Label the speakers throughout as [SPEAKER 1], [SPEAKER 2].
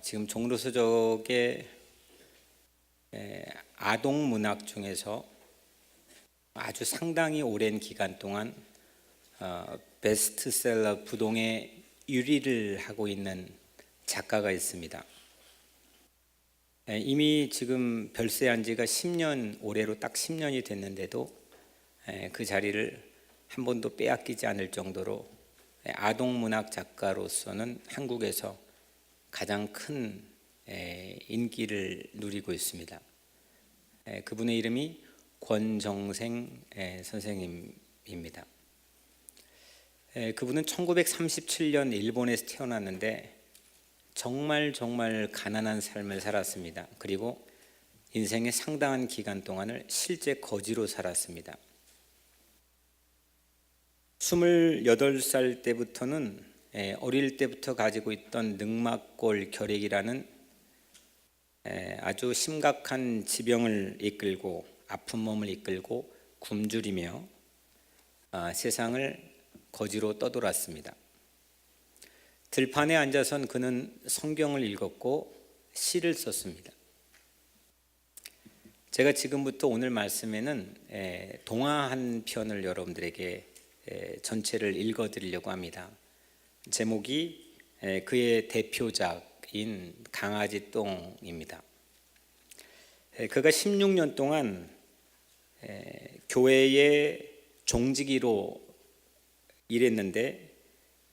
[SPEAKER 1] 지금 종로서적의 아동 문학 중에서 아주 상당히 오랜 기간 동안 베스트셀러 부동의 1위를 하고 있는 작가가 있습니다. 이미 지금 별세한 지가 10년, 올해로 딱 10년이 됐는데도 그 자리를 한 번도 빼앗기지 않을 정도로 아동 문학 작가로서는 한국에서 가장 큰 인기를 누리고 있습니다. 그분의 이름이 권정생 선생님입니다. 그분은 1937년 일본에서 태어났는데 정말 가난한 삶을 살았습니다. 그리고 인생의 상당한 기간 동안을 실제 거지로 살았습니다. 28살 때부터는 어릴 때부터 가지고 있던 늑막골 결핵이라는 아주 심각한 지병을 이끌고 아픈 몸을 이끌고 굶주리며 세상을 거지로 떠돌았습니다. 들판에 앉아선 그는 성경을 읽었고 시를 썼습니다. 제가 지금부터 오늘 말씀에는 동화 한 편을 여러분들에게 전체를 읽어드리려고 합니다. 제목이 그의 대표작인 강아지 똥입니다. 그가 16년 동안 교회의 종직이로 일했는데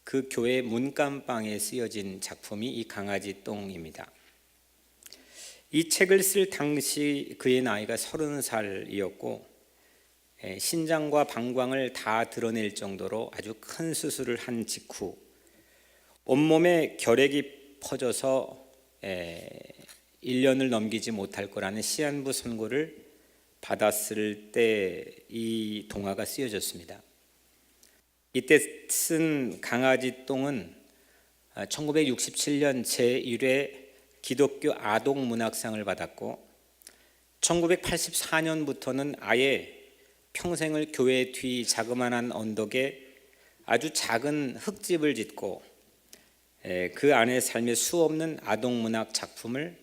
[SPEAKER 1] 그 교회 문간방에 쓰여진 작품이 이 강아지 똥입니다. 이 책을 쓸 당시 그의 나이가 30살이었고 신장과 방광을 다 드러낼 정도로 아주 큰 수술을 한 직후 온몸에 결핵이 퍼져서 1년을 넘기지 못할 거라는 시한부 선고를 받았을 때 이 동화가 쓰여졌습니다. 이때 쓴 강아지 똥은 1967년 제1회 기독교 아동 문학상을 받았고 1984년부터는 아예 평생을 교회 뒤 자그마한 언덕에 아주 작은 흙집을 짓고 그 안에 삶의 수없는 아동문학 작품을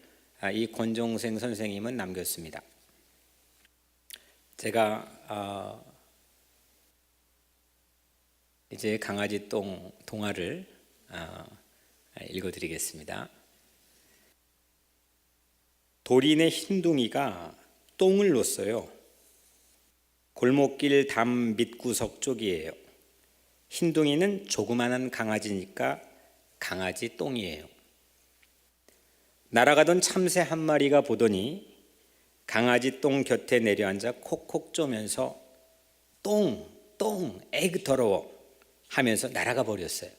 [SPEAKER 1] 이 권정생 선생님은 남겼습니다. 제가 이제 강아지 똥 동화를 읽어드리겠습니다. 도린의 흰둥이가 똥을 놓았어요. 골목길 담 밑구석 쪽이에요. 흰둥이는 조그만한 강아지니까 강아지 똥이에요. 날아가던 참새 한 마리가 보더니 강아지 똥 곁에 내려앉아 콕콕 쪼면서 똥, 에이그 더러워 하면서 날아가 버렸어요.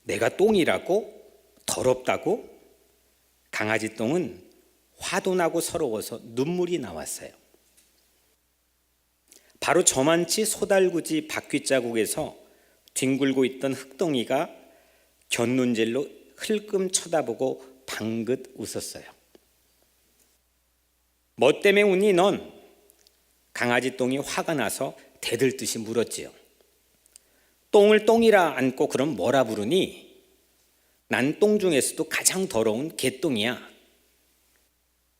[SPEAKER 1] 내가 똥이라고? 더럽다고? 강아지 똥은 화도 나고 서러워서 눈물이 나왔어요. 바로 저만치 소달구지 바퀴자국에서 뒹굴고 있던 흙덩이가 곁눈질로 흘끔 쳐다보고 방긋 웃었어요. 뭐 때문에 웃니 넌? 강아지 똥이 화가 나서 대들듯이 물었지요. 똥을 똥이라 안고 그럼 뭐라 부르니? 난 똥 중에서도 가장 더러운 개똥이야.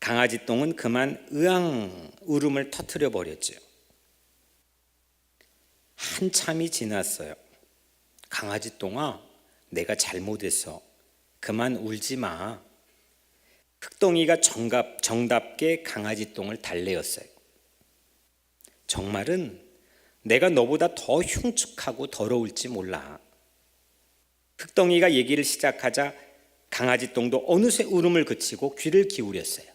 [SPEAKER 1] 강아지 똥은 그만 으앙 울음을 터뜨려 버렸지요. 한참이 지났어요. 강아지 똥아, 내가 잘못했어. 그만 울지 마. 흙덩이가 정답게 강아지 똥을 달래었어요. 정말은 내가 너보다 더 흉측하고 더러울지 몰라. 흙덩이가 얘기를 시작하자 강아지 똥도 어느새 울음을 그치고 귀를 기울였어요.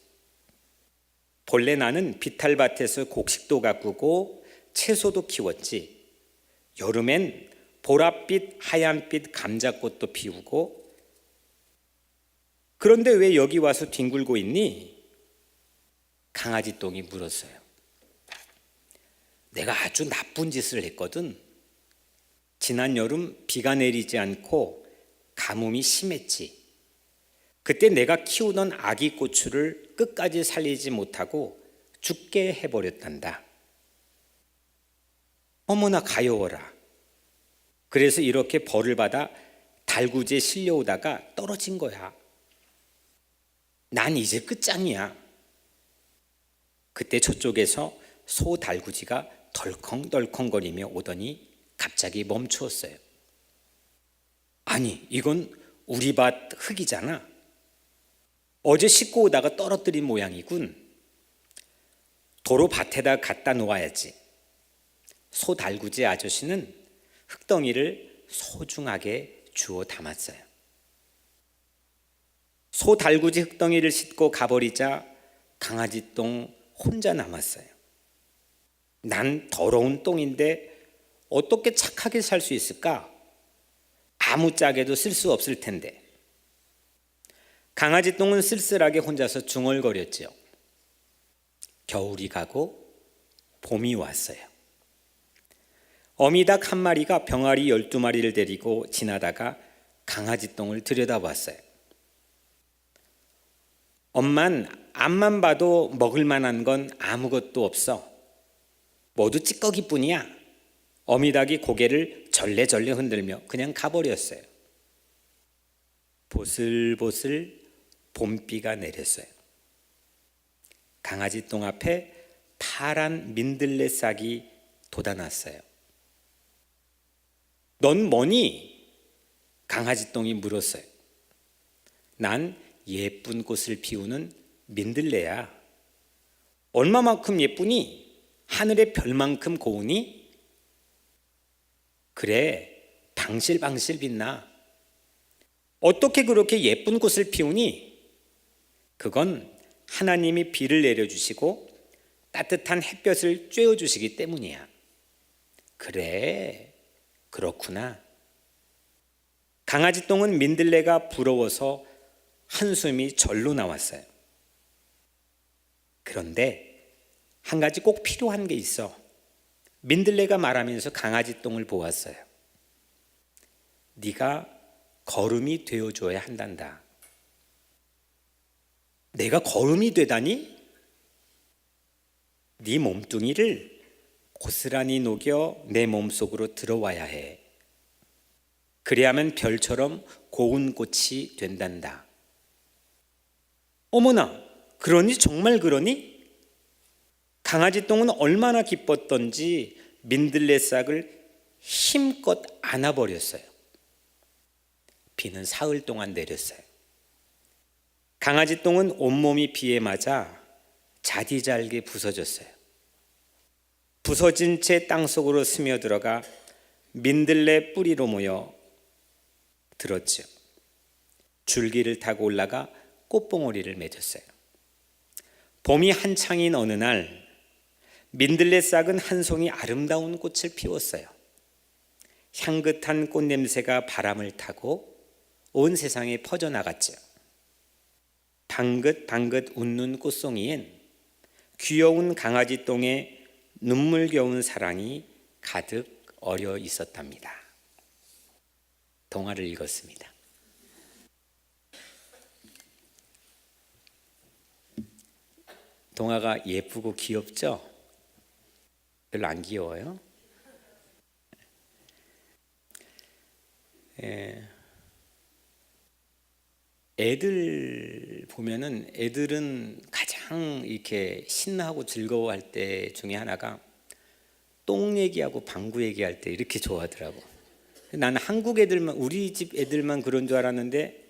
[SPEAKER 1] 본래 나는 비탈밭에서 곡식도 가꾸고 채소도 키웠지. 여름엔 보랏빛, 하얀빛 감자꽃도 피우고 그런데 왜 여기 와서 뒹굴고 있니? 강아지 똥이 물었어요. 내가 아주 나쁜 짓을 했거든. 지난 여름 비가 내리지 않고 가뭄이 심했지. 그때 내가 키우던 아기 고추를 끝까지 살리지 못하고 죽게 해버렸단다. 어머나 가여워라. 그래서 이렇게 벌을 받아 달구지에 실려오다가 떨어진 거야. 난 이제 끝장이야. 그때 저쪽에서 소 달구지가 덜컹덜컹거리며 오더니 갑자기 멈추었어요. 아니, 이건 우리 밭 흙이잖아. 어제 싣고 오다가 떨어뜨린 모양이군. 도로 밭에다 갖다 놓아야지. 소 달구지 아저씨는 흙덩이를 소중하게 주워 담았어요. 소 달구지 흙덩이를 싣고 가버리자 강아지 똥 혼자 남았어요. 난 더러운 똥인데 어떻게 착하게 살 수 있을까? 아무짝에도 쓸 수 없을 텐데. 강아지 똥은 쓸쓸하게 혼자서 중얼거렸지요. 겨울이 가고 봄이 왔어요. 어미닭 한 마리가 병아리 12마리를 데리고 지나다가 강아지 똥을 들여다봤어요. 엄만 앞만 봐도 먹을 만한 건 아무것도 없어. 모두 찌꺼기뿐이야. 어미닭이 고개를 절레절레 흔들며 그냥 가버렸어요. 보슬보슬 봄비가 내렸어요. 강아지 똥 앞에 파란 민들레 싹이 돋아났어요. 넌 뭐니? 강아지 똥이 물었어요. 난 예쁜 꽃을 피우는 민들레야. 얼마만큼 예쁘니? 하늘의 별만큼 고우니? 그래, 방실방실 빛나. 어떻게 그렇게 예쁜 꽃을 피우니? 그건 하나님이 비를 내려주시고 따뜻한 햇볕을 쬐어주시기 때문이야. 그래, 그렇구나. 강아지 똥은 민들레가 부러워서 한숨이 절로 나왔어요. 그런데 한 가지 꼭 필요한 게 있어. 민들레가 말하면서 강아지 똥을 보았어요. 네가 거름이 되어줘야 한단다. 내가 거름이 되다니? 네 몸뚱이를 고스란히 녹여 내 몸속으로 들어와야 해. 그래야만 별처럼 고운 꽃이 된단다. 어머나, 그러니 정말 그러니? 강아지 똥은 얼마나 기뻤던지 민들레 싹을 힘껏 안아버렸어요. 비는 사흘 동안 내렸어요. 강아지 똥은 온몸이 비에 맞아 자디잘게 부서졌어요. 부서진 채 땅속으로 스며들어가 민들레 뿌리로 모여 들었죠. 줄기를 타고 올라가 꽃봉오리를 맺었어요. 봄이 한창인 어느 날 민들레 싹은 한 송이 아름다운 꽃을 피웠어요. 향긋한 꽃 냄새가 바람을 타고 온 세상에 퍼져나갔죠. 방긋방긋 웃는 꽃송이엔 귀여운 강아지 똥에 눈물겨운 사랑이 가득 어려 있었답니다. 동화를 읽었습니다. 동화가 예쁘고 귀엽죠? 별로 안 귀여워요? 애들 보면은 애들은 가장 이렇게 신나하고 즐거워할 때 중에 하나가 똥 얘기하고 방구 얘기할 때 이렇게 좋아하더라고. 나는 한국 애들만, 우리 집 애들만 그런 줄 알았는데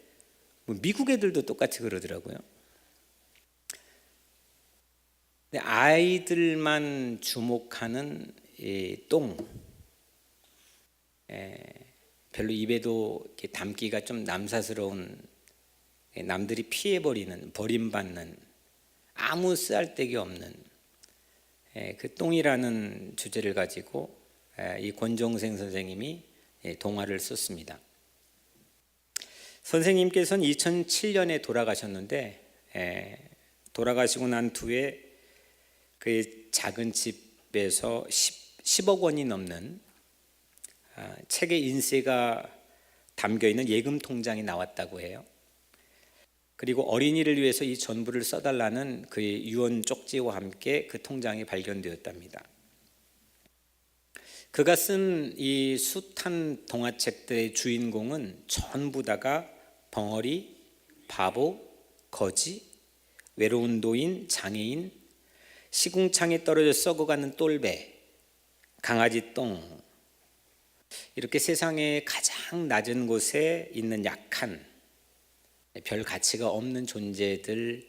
[SPEAKER 1] 미국 애들도 똑같이 그러더라고요. 근데 아이들만 주목하는 이 똥, 별로 입에도 이렇게 담기가 좀 남사스러운, 남들이 피해버리는, 버림받는, 아무 쓰잘데기 없는 그 똥이라는 주제를 가지고 이 권종생 선생님이 동화를 썼습니다. 선생님께서는 2007년에 돌아가셨는데 돌아가시고 난 뒤에 그 작은 집에서 10억 원이 넘는 책의 인쇄가 담겨있는 예금 통장이 나왔다고 해요. 그리고 어린이를 위해서 이 전부를 써달라는 그의 유언 쪽지와 함께 그 통장이 발견되었답니다. 그가 쓴 이 숱한 동화책들의 주인공은 전부 다가 벙어리, 바보, 거지, 외로운 노인, 장애인, 시궁창에 떨어져 썩어가는 똘배, 강아지 똥, 이렇게 세상의 가장 낮은 곳에 있는 약한, 별 가치가 없는 존재들이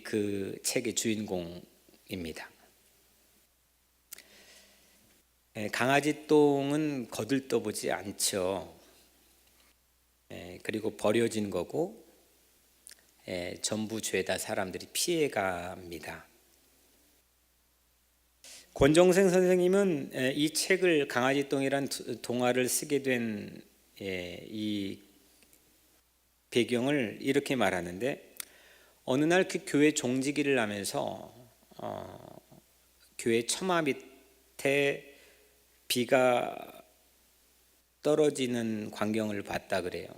[SPEAKER 1] 그 책의 주인공입니다. 강아지 똥은 거들떠보지 않죠. 그리고 버려진 거고 전부 죄다 사람들이 피해갑니다. 권정생 선생님은 이 책을 강아지 똥이란 동화를 쓰게 된 이 배경을 이렇게 말하는데, 어느 날 그 교회 종지기를 하면서 교회 처마 밑에 비가 떨어지는 광경을 봤다 그래요.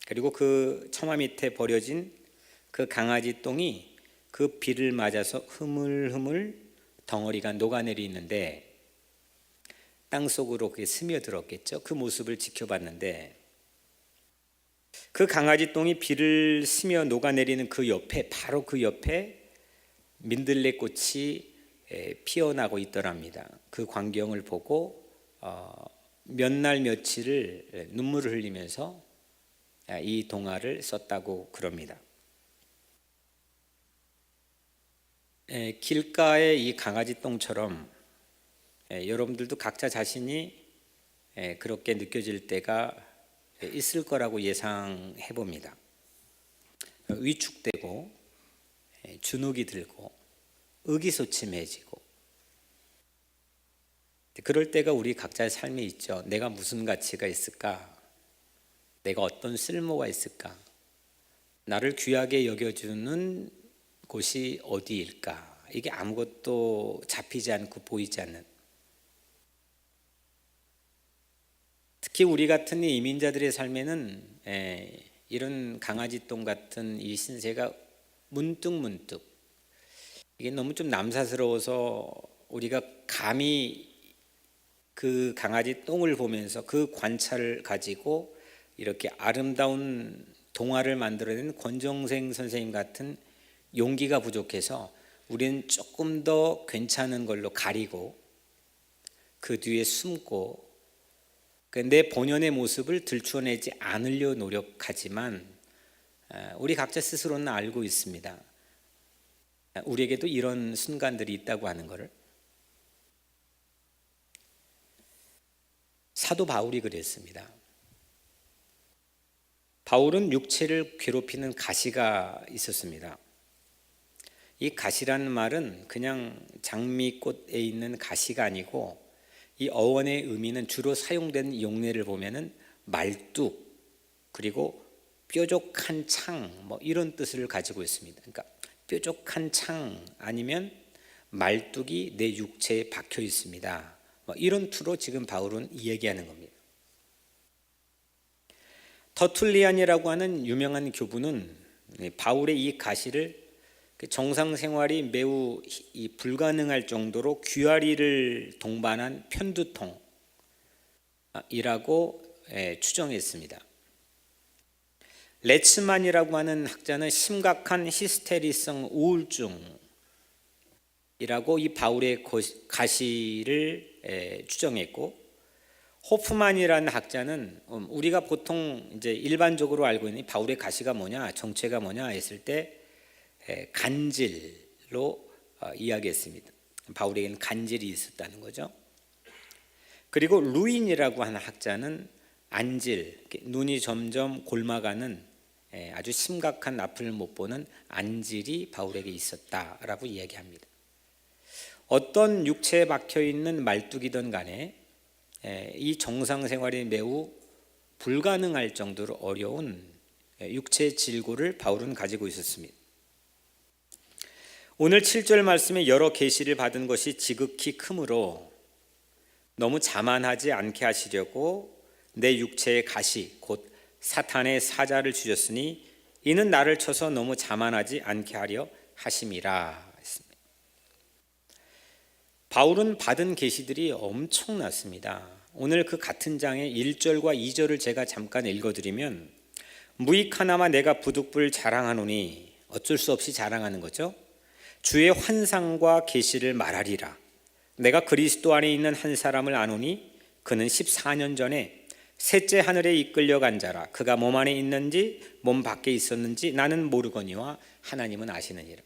[SPEAKER 1] 그리고 그 처마 밑에 버려진 그 강아지 똥이 그 비를 맞아서 흐물흐물 덩어리가 녹아내리는데 땅속으로 그게 스며들었겠죠. 그 모습을 지켜봤는데, 그 강아지 똥이 비를 스며 녹아내리는 그 옆에, 바로 그 옆에 민들레꽃이 피어나고 있더랍니다. 그 광경을 보고 몇 날 며칠을 눈물을 흘리면서 이 동화를 썼다고 그럽니다. 길가의 이 강아지 똥처럼 여러분들도 각자 자신이 그렇게 느껴질 때가 있을 거라고 예상해 봅니다. 위축되고 주눅이 들고 의기소침해지고, 그럴 때가 우리 각자의 삶에 있죠. 내가 무슨 가치가 있을까? 내가 어떤 쓸모가 있을까? 나를 귀하게 여겨주는 곳이 어디일까? 이게 아무것도 잡히지 않고 보이지 않는, 특히 우리 같은 이민자들의 삶에는 이런 강아지 똥 같은 이 신세가 문득 이게 너무 좀 남사스러워서 우리가 감히 그 강아지 똥을 보면서 그 관찰을 가지고 이렇게 아름다운 동화를 만들어낸 권정생 선생님 같은 용기가 부족해서 우리는 조금 더 괜찮은 걸로 가리고 그 뒤에 숨고 내 본연의 모습을 들추어내지 않으려 노력하지만, 우리 각자 스스로는 알고 있습니다. 우리에게도 이런 순간들이 있다고 하는 것을. 사도 바울이 그랬습니다. 바울은 육체를 괴롭히는 가시가 있었습니다. 이 가시라는 말은 그냥 장미꽃에 있는 가시가 아니고, 이 어원의 의미는 주로 사용되는 용례를 보면은 말뚝, 그리고 뾰족한 창, 뭐 이런 뜻을 가지고 있습니다. 그러니까 뾰족한 창 아니면 말뚝이 내 육체에 박혀 있습니다. 뭐 이런 투로 지금 바울은 얘기하는 겁니다. 터툴리안이라고 하는 유명한 교부는 바울의 이 가시를 정상 생활이 매우 불가능할 정도로 귀앓이를 동반한 편두통이라고 추정했습니다. 레츠만이라고 하는 학자는 심각한 히스테리성 우울증이라고 이 바울의 가시를 추정했고, 호프만이라는 학자는 우리가 보통 이제 일반적으로 알고 있는 바울의 가시가 뭐냐, 정체가 뭐냐 했을 때 간질로 이야기했습니다. 바울에게는 간질이 있었다는 거죠. 그리고 루인이라고 하는 학자는 안질, 눈이 점점 골마가는 아주 심각한 앞을 못 보는 안질이 바울에게 있었다라고 이야기합니다. 어떤 육체에 박혀 있는 말뚝이든 간에 이 정상 생활이 매우 불가능할 정도로 어려운 육체의 질고를 바울은 가지고 있었습니다. 오늘 7절 말씀에 여러 계시를 받은 것이 지극히 크므로 너무 자만하지 않게 하시려고 내 육체의 가시 곧 사탄의 사자를 주셨으니 이는 나를 쳐서 너무 자만하지 않게 하려 하심이라. 바울은 받은 계시들이 엄청났습니다. 오늘 그 같은 장의 1절과 2절을 제가 잠깐 읽어드리면, 무익 하나마 내가 부득불 자랑하노니, 어쩔 수 없이 자랑하는 거죠. 주의 환상과 계시를 말하리라. 내가 그리스도 안에 있는 한 사람을 아노니 그는 14년 전에 셋째 하늘에 이끌려간 자라. 그가 몸 안에 있는지 몸 밖에 있었는지 나는 모르거니와 하나님은 아시느니라.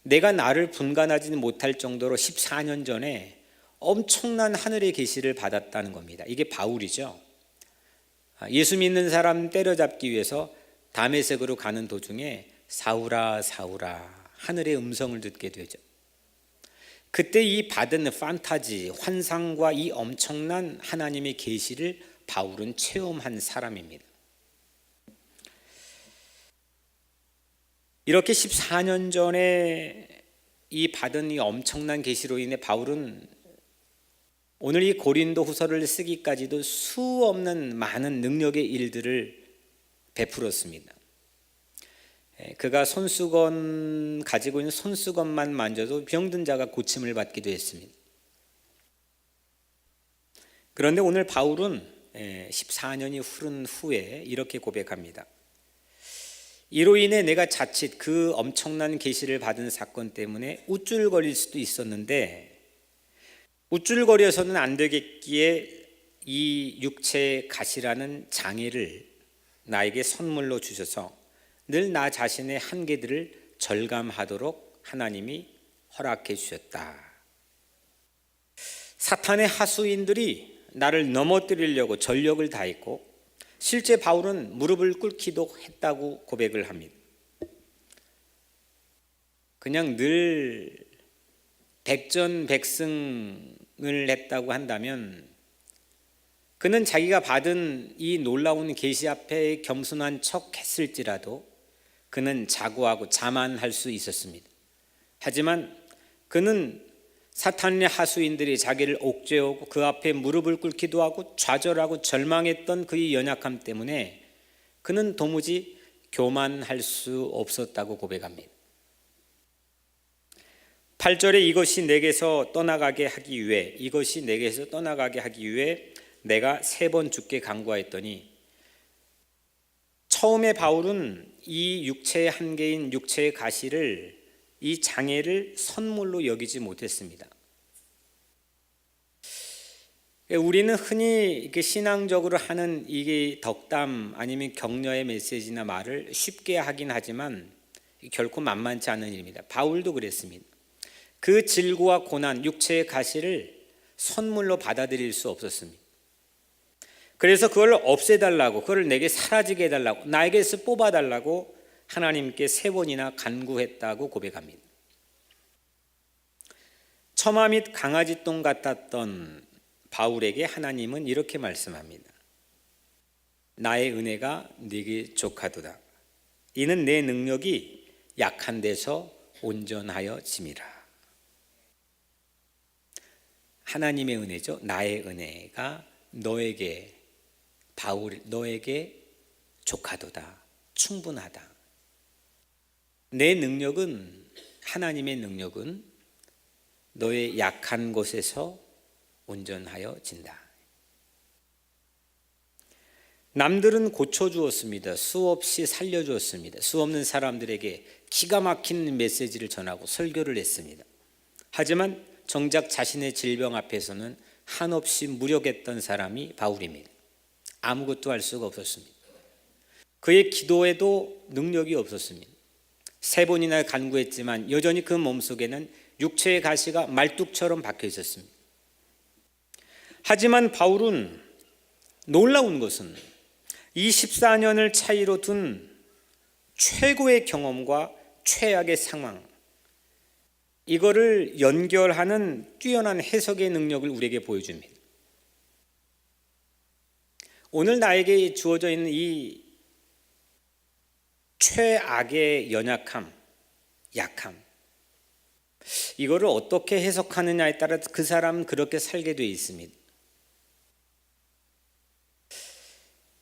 [SPEAKER 1] 내가 나를 분간하지 못할 정도로 14년 전에 엄청난 하늘의 계시를 받았다는 겁니다. 이게 바울이죠. 예수 믿는 사람 때려잡기 위해서 다메섹으로 가는 도중에 사울아 사울아 하늘의 음성을 듣게 되죠. 그때 이 받은 판타지, 환상과 이 엄청난 하나님의 계시를 바울은 체험한 사람입니다. 이렇게 14년 전에 이 받은 이 엄청난 계시로 인해 바울은 오늘 이 고린도 후서를 쓰기까지도 수없는 많은 능력의 일들을 베풀었습니다. 그가 손수건 가지고 있는 손수건만 만져도 병든 자가 고침을 받기도 했습니다. 그런데 오늘 바울은 14년이 흐른 후에 이렇게 고백합니다. 이로 인해 내가 자칫 그 엄청난 계시를 받은 사건 때문에 우쭐거릴 수도 있었는데, 우쭐거려서는 안 되겠기에 이 육체의 가시라는 장애를 나에게 선물로 주셔서 늘 나 자신의 한계들을 절감하도록 하나님이 허락해 주셨다. 사탄의 하수인들이 나를 넘어뜨리려고 전력을 다했고, 실제 바울은 무릎을 꿇기도 했다고 고백을 합니다. 그냥 늘 백전백승을 했다고 한다면 그는 자기가 받은 이 놀라운 계시 앞에 겸손한 척 했을지라도 그는 자고하고 자만할 수 있었습니다. 하지만 그는 사탄의 하수인들이 자기를 옥죄하고 그 앞에 무릎을 꿇기도 하고 좌절하고 절망했던 그의 연약함 때문에 그는 도무지 교만할 수 없었다고 고백합니다. 8절에 이것이 내게서 떠나가게 하기 위해 내가 3번 죽게 간구하였더니, 처음에 바울은 이 육체의 한계인 육체의 가시를, 이 장애를 선물로 여기지 못했습니다. 우리는 흔히 신앙적으로 하는 이게 덕담 아니면 격려의 메시지나 말을 쉽게 하긴 하지만 결코 만만치 않은 일입니다. 바울도 그랬습니다. 그 질고와 고난, 육체의 가시를 선물로 받아들일 수 없었습니다. 그래서 그걸 없애달라고, 그걸 내게 사라지게 해달라고, 나에게서 뽑아달라고 하나님께 3번이나 간구했다고 고백합니다. 처마 및 강아지 똥 같았던 바울에게 하나님은 이렇게 말씀합니다. 나의 은혜가 네게 족하도다. 이는 내 능력이 약한 데서 온전하여 짐이라. 하나님의 은혜죠. 나의 은혜가 너에게, 너에게 족하도다. 충분하다. 내 능력은, 하나님의 능력은 너의 약한 곳에서 온전하여 진다. 남들은 고쳐주었습니다. 수없이 살려주었습니다. 수없는 사람들에게 기가 막힌 메시지를 전하고 설교를 했습니다. 하지만 정작 자신의 질병 앞에서는 한없이 무력했던 사람이 바울입니다. 아무것도 할 수가 없었습니다. 그의 기도에도 능력이 없었습니다. 3번이나 간구했지만 여전히 그 몸속에는 육체의 가시가 말뚝처럼 박혀 있었습니다. 하지만 바울은 놀라운 것은 이 14년을 차이로 둔 최고의 경험과 최악의 상황, 이거를 연결하는 뛰어난 해석의 능력을 우리에게 보여줍니다. 오늘 나에게 주어져 있는 이 최악의 연약함, 약함, 이거를 어떻게 해석하느냐에 따라 그 사람은 그렇게 살게 되어 있습니다.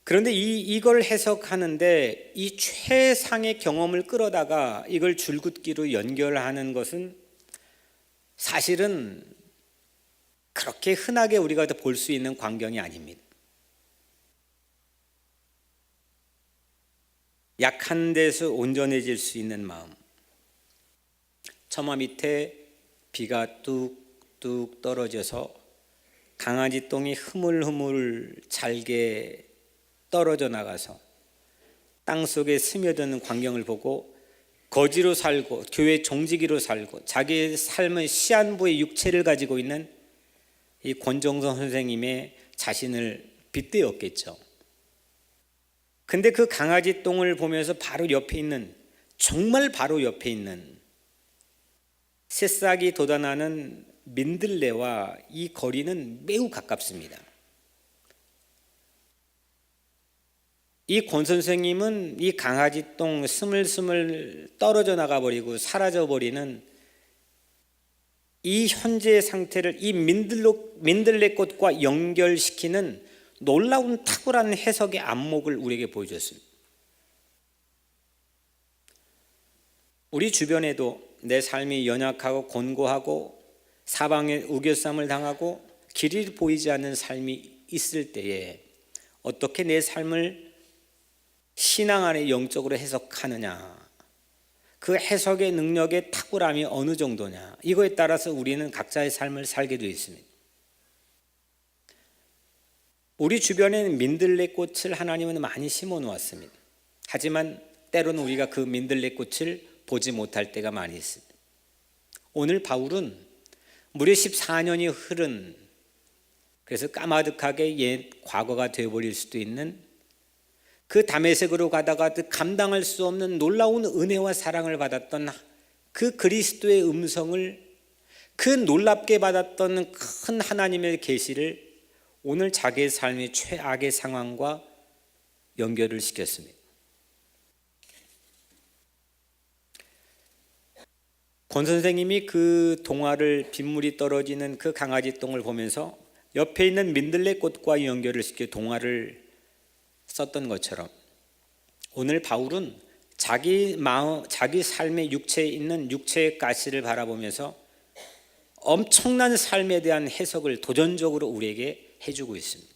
[SPEAKER 1] 그런데 이걸 해석하는데 이 최상의 경험을 끌어다가 이걸 줄긋기로 연결하는 것은 사실은 그렇게 흔하게 우리가 볼 수 있는 광경이 아닙니다. 약한 데서 온전해질 수 있는 마음. 처마 밑에 비가 뚝뚝 떨어져서 강아지 똥이 흐물흐물 잘게 떨어져 나가서 땅속에 스며드는 광경을 보고 거지로 살고 교회 종지기로 살고 자기의 삶의 시한부의 육체를 가지고 있는 이 권정선 선생님의 자신을 빗대었겠죠. 근데 그 강아지 똥을 보면서 바로 옆에 있는, 정말 바로 옆에 있는 새싹이 돋아나는 민들레와 이 거리는 매우 가깝습니다. 이 권 선생님은 이 강아지 똥 스물스물 떨어져 나가버리고 사라져버리는 이 현재의 상태를 이 민들레꽃과 연결시키는 놀라운 탁월한 해석의 안목을 우리에게 보여줬습니다. 우리 주변에도 내 삶이 연약하고 곤고하고 사방에 우겨쌈을 당하고 길이 보이지 않는 삶이 있을 때에 어떻게 내 삶을 신앙 안에 영적으로 해석하느냐, 그 해석의 능력의 탁월함이 어느 정도냐, 이거에 따라서 우리는 각자의 삶을 살게 되어 있습니다. 우리 주변에는 민들레꽃을 하나님은 많이 심어 놓았습니다. 하지만 때로는 우리가 그 민들레꽃을 보지 못할 때가 많이 있습니다. 오늘 바울은 무려 14년이 흐른, 그래서 까마득하게 옛 과거가 되어버릴 수도 있는 그 다메섹으로 가다가 감당할 수 없는 놀라운 은혜와 사랑을 받았던 그 그리스도의 음성을, 그 놀랍게 받았던 큰 하나님의 계시를 오늘 자기의 삶의 최악의 상황과 연결을 시켰습니다. 권 선생님이 그 동화를 빗물이 떨어지는 그 강아지 똥을 보면서 옆에 있는 민들레꽃과 연결을 시켜 동화를 썼던 것처럼 오늘 바울은 자기 마음, 자기 삶의 육체에 있는 육체의 가시를 바라보면서 엄청난 삶에 대한 해석을 도전적으로 우리에게 해주고 있습니다.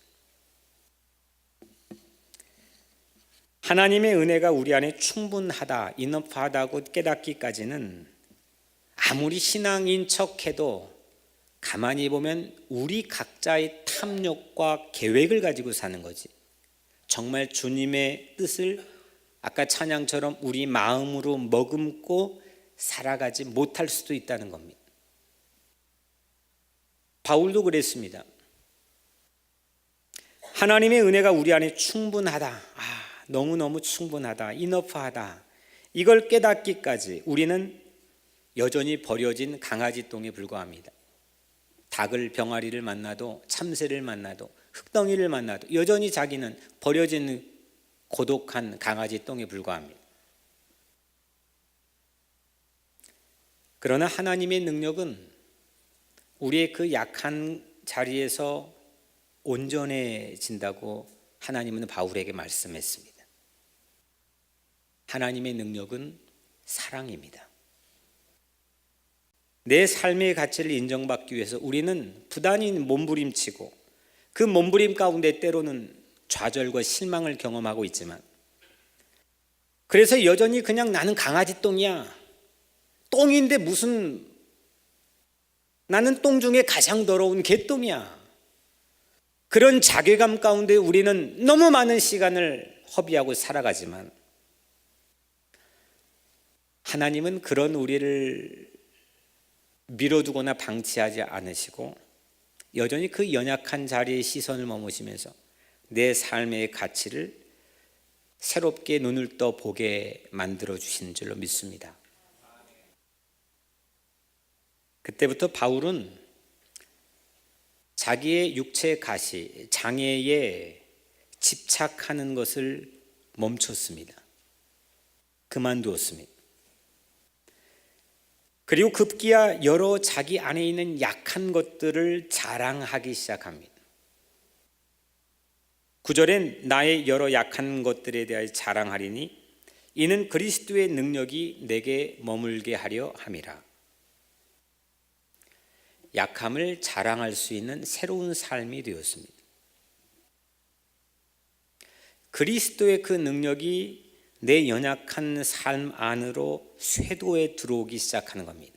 [SPEAKER 1] 하나님의 은혜가 우리 안에 충분하다, 인업하다고 깨닫기까지는 아무리 신앙인 척해도 가만히 보면 우리 각자의 탐욕과 계획을 가지고 사는 거지, 정말 주님의 뜻을 아까 찬양처럼 우리 마음으로 머금고 살아가지 못할 수도 있다는 겁니다. 바울도 그랬습니다. 하나님의 은혜가 우리 안에 충분하다, 너무너무 충분하다, 이너프하다, 이걸 깨닫기까지 우리는 여전히 버려진 강아지 똥에 불과합니다. 닭을, 병아리를 만나도, 참새를 만나도, 흙덩이를 만나도 여전히 자기는 버려진 고독한 강아지 똥에 불과합니다. 그러나 하나님의 능력은 우리의 그 약한 자리에서 온전해진다고 하나님은 바울에게 말씀했습니다. 하나님의 능력은 사랑입니다. 내 삶의 가치를 인정받기 위해서 우리는 부단히 몸부림치고 그 몸부림 가운데 때로는 좌절과 실망을 경험하고 있지만, 그래서 여전히 그냥 나는 강아지 똥이야, 똥인데 무슨, 나는 똥 중에 가장 더러운 개똥이야, 그런 자괴감 가운데 우리는 너무 많은 시간을 허비하고 살아가지만 하나님은 그런 우리를 밀어두거나 방치하지 않으시고 여전히 그 연약한 자리에 시선을 머무시면서 내 삶의 가치를 새롭게 눈을 떠 보게 만들어 주시는 줄로 믿습니다. 그때부터 바울은 자기의 육체 가시, 장애에 집착하는 것을 멈췄습니다. 그만두었습니다. 그리고 급기야 여러 자기 안에 있는 약한 것들을 자랑하기 시작합니다. 9절엔 나의 여러 약한 것들에 대하여 자랑하리니 이는 그리스도의 능력이 내게 머물게 하려 함이라. 약함을 자랑할 수 있는 새로운 삶이 되었습니다. 그리스도의 그 능력이 내 연약한 삶 안으로 쇄도에 들어오기 시작하는 겁니다.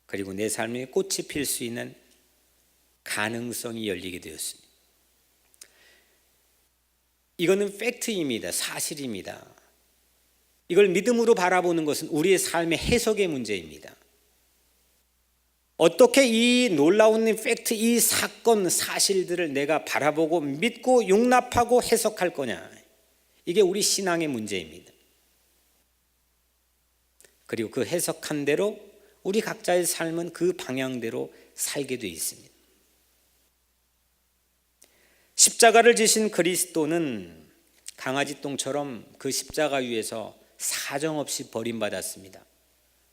[SPEAKER 1] 그리고 내 삶에 꽃이 필 수 있는 가능성이 열리게 되었습니다. 이거는 팩트입니다. 사실입니다. 이걸 믿음으로 바라보는 것은 우리의 삶의 해석의 문제입니다. 어떻게 이 놀라운 팩트, 이 사건, 사실들을 내가 바라보고 믿고 용납하고 해석할 거냐. 이게 우리 신앙의 문제입니다. 그리고 그 해석한 대로 우리 각자의 삶은 그 방향대로 살게 되어 있습니다. 십자가를 지신 그리스도는 강아지똥처럼 그 십자가 위에서 사정없이 버림받았습니다.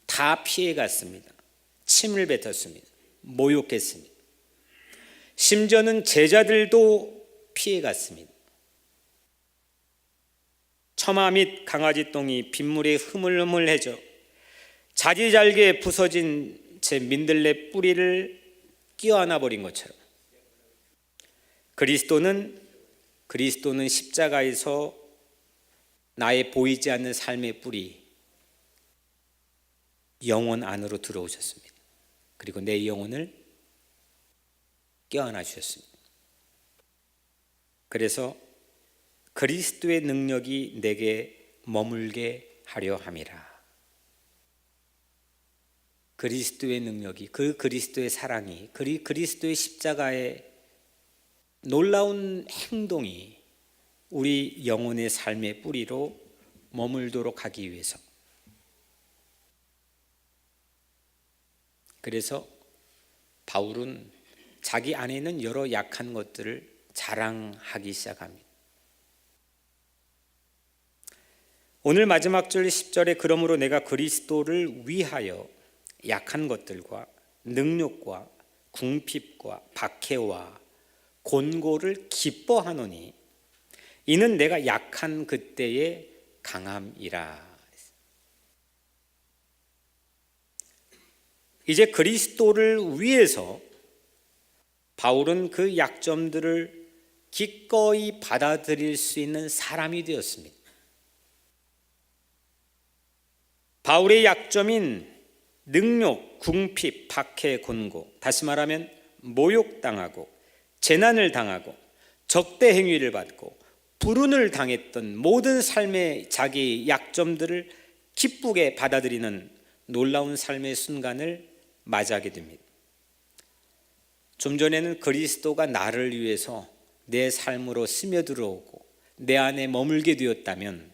[SPEAKER 1] 다 피해갔습니다. 침을 뱉었습니다. 모욕했습니다. 심지어는 제자들도 피해갔습니다. 처마 및 강아지 똥이 빗물에 흐물흐물해져 자지잘게 부서진 제 민들레 뿌리를 끼워안아 버린 것처럼 그리스도는 십자가에서 나의 보이지 않는 삶의 뿌리 영혼 안으로 들어오셨습니다. 그리고 내 영혼을 껴안아 주셨습니다. 그래서 그리스도의 능력이 내게 머물게 하려 함이라. 그리스도의 능력이, 그 그리스도의 사랑이, 그리스도의 십자가의 놀라운 행동이 우리 영혼의 삶의 뿌리로 머물도록 하기 위해서, 그래서 바울은 자기 안에 있는 여러 약한 것들을 자랑하기 시작합니다. 오늘 마지막 절 10절에 그러므로 내가 그리스도를 위하여 약한 것들과 능욕과 궁핍과 박해와 곤고를 기뻐하노니 이는 내가 약한 그때의 강함이라. 이제 그리스도를 위해서 바울은 그 약점들을 기꺼이 받아들일 수 있는 사람이 되었습니다. 바울의 약점인 능욕, 궁핍, 박해, 곤고, 다시 말하면 모욕당하고 재난을 당하고 적대 행위를 받고 불운을 당했던 모든 삶의 자기 약점들을 기쁘게 받아들이는 놀라운 삶의 순간을 맞이하게 됩니다. 좀 전에는 그리스도가 나를 위해서 내 삶으로 스며들어오고 내 안에 머물게 되었다면,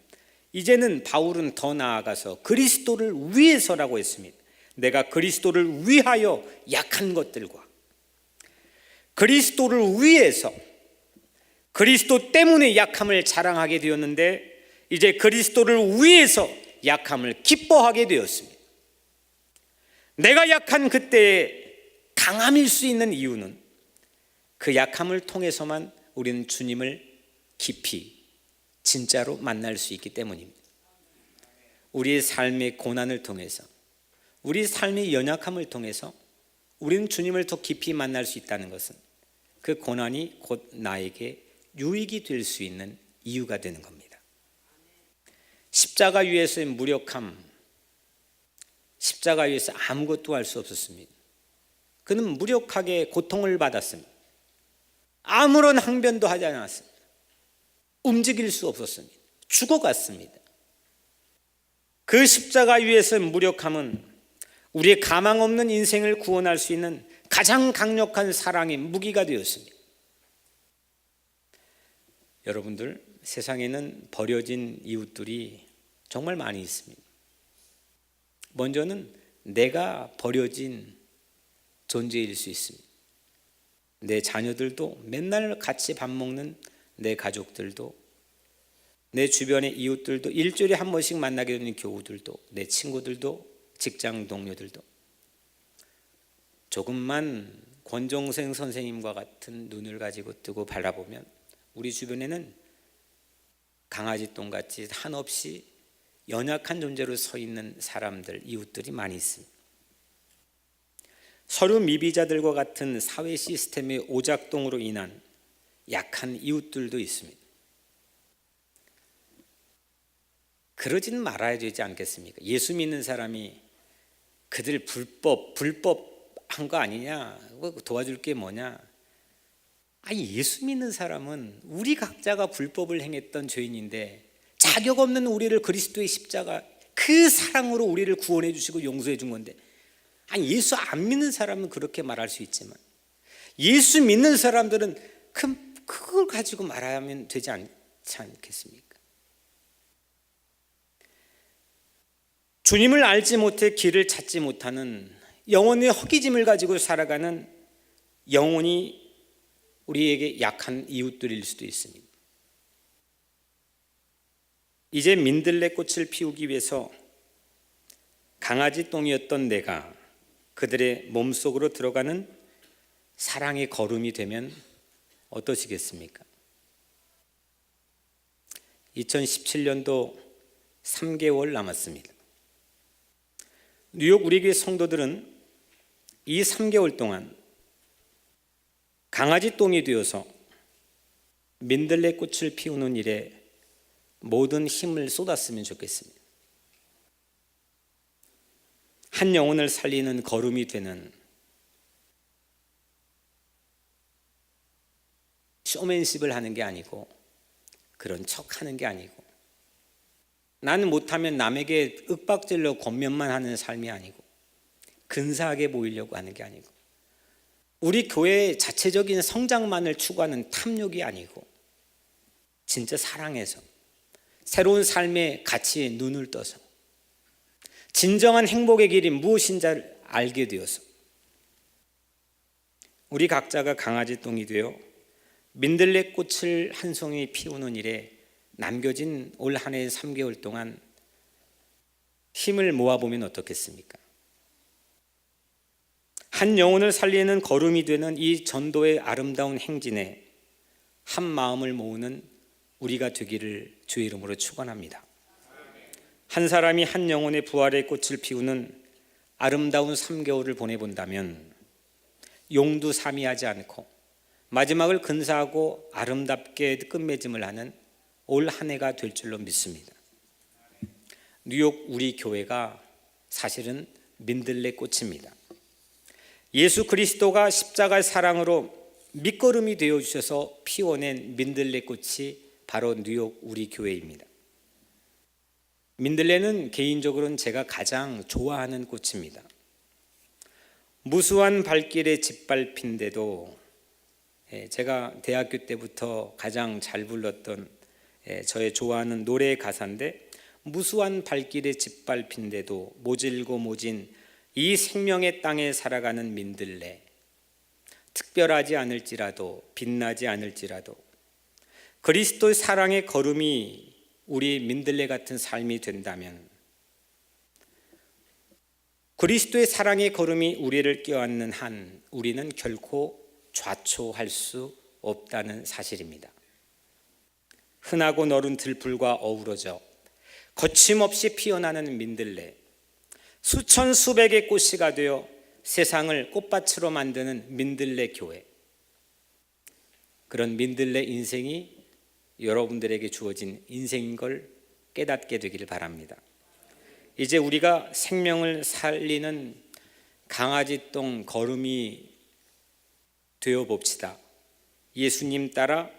[SPEAKER 1] 이제는 바울은 더 나아가서 그리스도를 위해서라고 했습니다. 내가 그리스도를 위하여 약한 것들과 그리스도를 위해서, 그리스도 때문에 약함을 자랑하게 되었는데 이제 그리스도를 위해서 약함을 기뻐하게 되었습니다. 내가 약한 그때의 강함일 수 있는 이유는 그 약함을 통해서만 우리는 주님을 깊이 진짜로 만날 수 있기 때문입니다. 우리의 삶의 고난을 통해서, 우리 삶의 연약함을 통해서 우리는 주님을 더 깊이 만날 수 있다는 것은 그 고난이 곧 나에게 유익이 될 수 있는 이유가 되는 겁니다. 십자가 위에서의 무력함, 십자가 위에서 아무것도 할 수 없었습니다. 그는 무력하게 고통을 받았습니다. 아무런 항변도 하지 않았습니다. 움직일 수 없었습니다. 죽어갔습니다. 그 십자가 위에서의 무력함은 우리의 가망 없는 인생을 구원할 수 있는 가장 강력한 사랑의 무기가 되었습니다. 여러분들, 세상에는 버려진 이웃들이 정말 많이 있습니다. 먼저는 내가 버려진 존재일 수 있습니다. 내 자녀들도, 맨날 같이 밥 먹는 내 가족들도, 내 주변의 이웃들도, 일주일에 한 번씩 만나게 되는 교우들도, 내 친구들도, 직장 동료들도, 조금만 권종생 선생님과 같은 눈을 가지고 뜨고 바라보면 우리 주변에는 강아지똥같이 한없이 연약한 존재로 서 있는 사람들, 이웃들이 많이 있습니다. 서류 미비자들과 같은 사회 시스템의 오작동으로 인한 약한 이웃들도 있습니다. 그러지는 말아야 되지 않겠습니까? 예수 믿는 사람이 그들 불법한 거 아니냐? 도와줄 게 뭐냐? 아니, 예수 믿는 사람은 우리 각자가 불법을 행했던 죄인인데 자격 없는 우리를 그리스도의 십자가 그 사랑으로 우리를 구원해 주시고 용서해 준 건데, 아니 예수 안 믿는 사람은 그렇게 말할 수 있지만 예수 믿는 사람들은 그걸 가지고 말하면 되지 않지 않겠습니까? 주님을 알지 못해 길을 찾지 못하는 영혼의 허기짐을 가지고 살아가는 영혼이 우리에게 약한 이웃들일 수도 있습니다. 이제 민들레 꽃을 피우기 위해서 강아지 똥이었던 내가 그들의 몸속으로 들어가는 사랑의 걸음이 되면 어떠시겠습니까? 2017년도 3개월 남았습니다. 뉴욕 우리 교회 성도들은 이 3개월 동안 강아지 똥이 되어서 민들레 꽃을 피우는 일에 모든 힘을 쏟았으면 좋겠습니다. 한 영혼을 살리는 걸음이 되는 쇼맨십을 하는 게 아니고, 그런 척 하는 게 아니고, 나는 못하면 남에게 윽박질러 권면만 하는 삶이 아니고, 근사하게 보이려고 하는 게 아니고, 우리 교회의 자체적인 성장만을 추구하는 탐욕이 아니고, 진짜 사랑해서 새로운 삶의 가치에 눈을 떠서 진정한 행복의 길이 무엇인지를 알게 되어서 우리 각자가 강아지 똥이 되어 민들레 꽃을 한 송이 피우는 일에 남겨진 올 한 해의 3개월 동안 힘을 모아보면 어떻겠습니까? 한 영혼을 살리는 걸음이 되는 이 전도의 아름다운 행진에 한 마음을 모으는 우리가 되기를 주의 이름으로 축원합니다. 한 사람이 한 영혼의 부활의 꽃을 피우는 아름다운 3개월을 보내본다면 용두사미하지 않고 마지막을 근사하고 아름답게 끝맺음을 하는 올 한 해가 될 줄로 믿습니다. 뉴욕 우리 교회가 사실은 민들레 꽃입니다. 예수 그리스도가 십자가의 사랑으로 밑거름이 되어 주셔서 피워낸 민들레 꽃이 바로 뉴욕 우리 교회입니다. 민들레는 개인적으로는 제가 가장 좋아하는 꽃입니다. 무수한 발길에 짓밟힌데도 제가 대학교 때부터 가장 잘 불렀던 저의 좋아하는 노래의 가사인데, 무수한 발길에 짓밟힌데도 모질고 모진 이 생명의 땅에 살아가는 민들레, 특별하지 않을지라도 빛나지 않을지라도 그리스도의 사랑의 걸음이 우리 민들레 같은 삶이 된다면, 그리스도의 사랑의 걸음이 우리를 껴안는 한 우리는 결코 좌초할 수 없다는 사실입니다. 흔하고 너른 들풀과 어우러져 거침없이 피어나는 민들레, 수천 수백의 꽃씨가 되어 세상을 꽃밭으로 만드는 민들레 교회, 그런 민들레 인생이 여러분들에게 주어진 인생인 걸 깨닫게 되기를 바랍니다. 이제 우리가 생명을 살리는 강아지똥 걸음이 되어 봅시다. 예수님 따라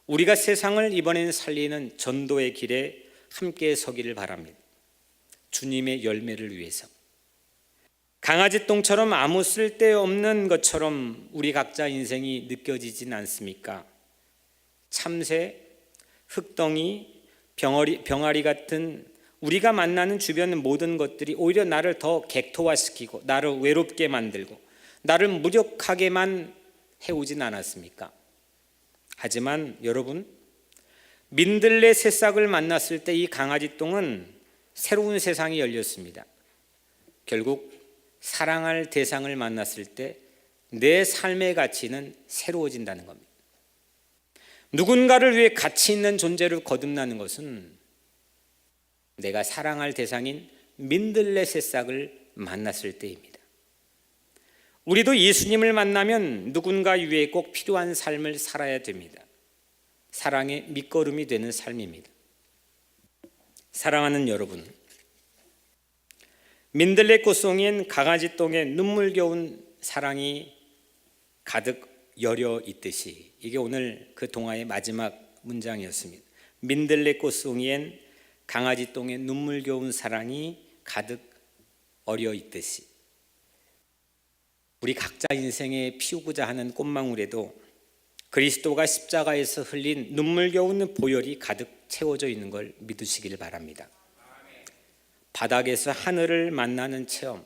[SPEAKER 1] 우리가 세상을 이번에는 살리는 전도의 길에 함께 서기를 바랍니다. 주님의 열매를 위해서. 강아지똥처럼 아무 쓸데없는 것처럼 우리 각자 인생이 느껴지진 않습니까? 참새, 흙덩이, 병아리 같은 우리가 만나는 주변 모든 것들이 오히려 나를 더 객토화시키고 나를 외롭게 만들고 나를 무력하게만 해오진 않았습니까? 하지만 여러분, 민들레 새싹을 만났을 때 이 강아지똥은 새로운 세상이 열렸습니다. 결국 사랑할 대상을 만났을 때 내 삶의 가치는 새로워진다는 겁니다. 누군가를 위해 가치 있는 존재로 거듭나는 것은 내가 사랑할 대상인 민들레 새싹을 만났을 때입니다. 우리도 예수님을 만나면 누군가 위해 꼭 필요한 삶을 살아야 됩니다. 사랑의 밑거름이 되는 삶입니다. 사랑하는 여러분, 민들레 꽃송이엔 강아지똥에 눈물겨운 사랑이 가득 여려 있듯이, 이게 오늘 그 동화의 마지막 문장이었습니다. 민들레 꽃송이엔 강아지똥에 눈물겨운 사랑이 가득 어려 있듯이, 우리 각자 인생에 피우고자 하는 꽃망울에도 그리스도가 십자가에서 흘린 눈물겨운 보혈이 가득 채워져 있는 걸 믿으시길 바랍니다. 바닥에서 하늘을 만나는 체험,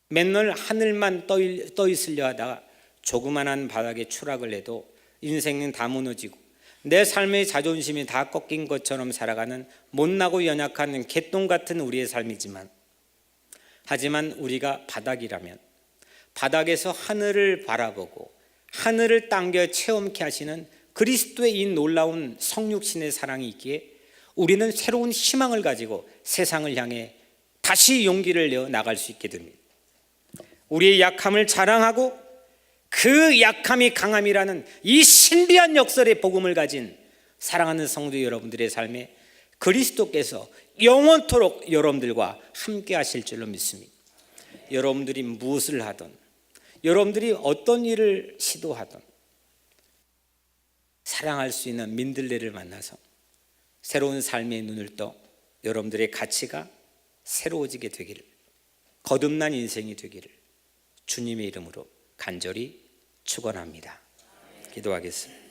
[SPEAKER 1] 맨날 하늘만 떠 있으려 하다가 조그만한 바닥에 추락을 해도 인생은 다 무너지고 내 삶의 자존심이 다 꺾인 것처럼 살아가는 못나고 연약한 개똥 같은 우리의 삶이지만, 하지만 우리가 바닥이라면 바닥에서 하늘을 바라보고 하늘을 당겨 체험케 하시는 그리스도의 이 놀라운 성육신의 사랑이 있기에 우리는 새로운 희망을 가지고 세상을 향해 다시 용기를 내어 나갈 수 있게 됩니다. 우리의 약함을 자랑하고 그 약함이 강함이라는 이 신비한 역설의 복음을 가진 사랑하는 성도 여러분들의 삶에 그리스도께서 영원토록 여러분들과 함께 하실 줄로 믿습니다. 여러분들이 무엇을 하든, 여러분들이 어떤 일을 시도하든 사랑할 수 있는 민들레를 만나서 새로운 삶의 눈을 떠 여러분들의 가치가 새로워지게 되기를, 거듭난 인생이 되기를 주님의 이름으로 간절히 축원합니다. 기도하겠습니다.